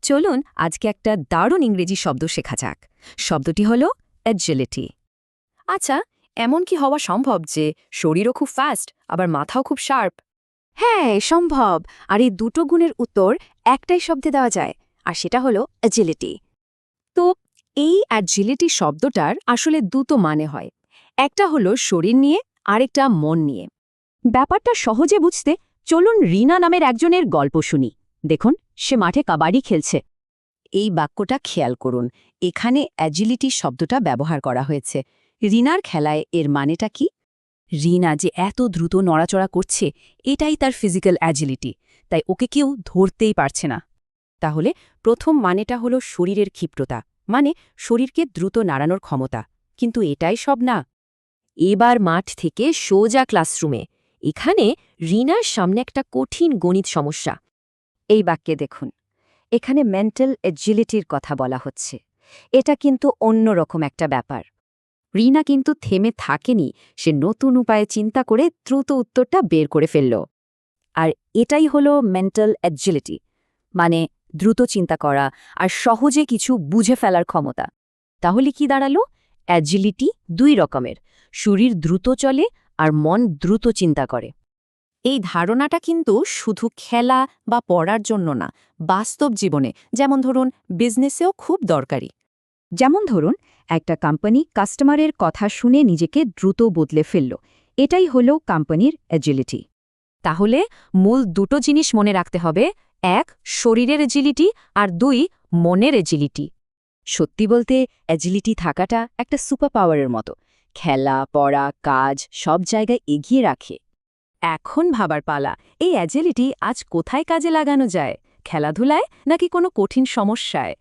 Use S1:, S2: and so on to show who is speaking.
S1: চলুন আজকে একটা দারুণ ইংরেজি শব্দ শেখা যাক। শব্দটি হল অ্যাজিলিটি।
S2: আচ্ছা, এমন কি হওয়া সম্ভব যে শরীরও খুব ফাস্ট আবার মাথাও খুব শার্প?
S1: হ্যাঁ, সম্ভব। আর এই দুটো গুণের উত্তর একটাই শব্দে দেওয়া যায়, আর সেটা হলো অ্যাজিলিটি। তো এই অ্যাজিলিটি শব্দটার আসলে দুটো মানে হয়। একটা হলো শরীর নিয়ে, আরেকটা মন নিয়ে। ব্যাপারটা সহজে বুঝতে চলুন রিনা নামের একজনের গল্প শুনি। দেখুন, সে মাঠে কাবাডি খেলছে। এই বাক্যটা খেয়াল করুন, এখানে অ্যাজিলিটি শব্দটা ব্যবহার করা হয়েছে। রিনার খেলায় এর মানেটা কি? রিনা যে এত দ্রুত নড়াচড়া করছে, এটাই তার ফিজিক্যাল অ্যাজিলিটি, তাই ওকে কেউ ধরতেই পারছে না। তাহলে প্রথম মানেটা হলো শরীরের ক্ষিপ্রতা, মানে শরীরকে দ্রুত নাড়ানোর ক্ষমতা। কিন্তু এটাই সব না। এবার মাঠ থেকে সোজা ক্লাসরুমে। এখানে রিনার সামনে একটা কঠিন গণিত সমস্যা। এই বাক্যে দেখুন, এখানে মেন্টাল এজিলিটির কথা বলা হচ্ছে। এটা কিন্তু অন্যরকম একটা ব্যাপার। রিনা কিন্তু থেমে থাকেনি, সে নতুন উপায়ে চিন্তা করে দ্রুত উত্তরটা বের করে ফেলল। আর এটাই হলো মেন্টাল এজিলিটি, মানে দ্রুত চিন্তা করা আর সহজে কিছু বুঝে ফেলার ক্ষমতা। তাহলে কি দাঁড়ালো? অ্যাজিলিটি দুই রকমের, শরীর দ্রুত চলে আর মন দ্রুত চিন্তা করে। এই ধারণাটা কিন্তু শুধু খেলা বা পড়ার জন্য না, বাস্তব জীবনে, যেমন ধরুন বিজনেসেও খুব দরকারি। যেমন ধরুন, একটা কোম্পানি কাস্টমারের কথা শুনে নিজেকে দ্রুত বদলে ফেলল। এটাই হলো কোম্পানির অ্যাজিলিটি। তাহলে মূল দুটো জিনিস মনে রাখতে হবে: এক, শরীরের এজিলিটি, আর দুই, মনের এজিলিটি। সত্যি বলতে অ্যাজিলিটি থাকাটা একটা সুপার পাওয়ারের মতো। খেলা, পড়া, কাজ সব জায়গায় এগিয়ে রাখে। এখন ভাবার পালা, এই অ্যাজিলিটি আজ কোথায় কাজে লাগানো যায়? খেলাধুলায় নাকি কোনো কঠিন সমস্যায়?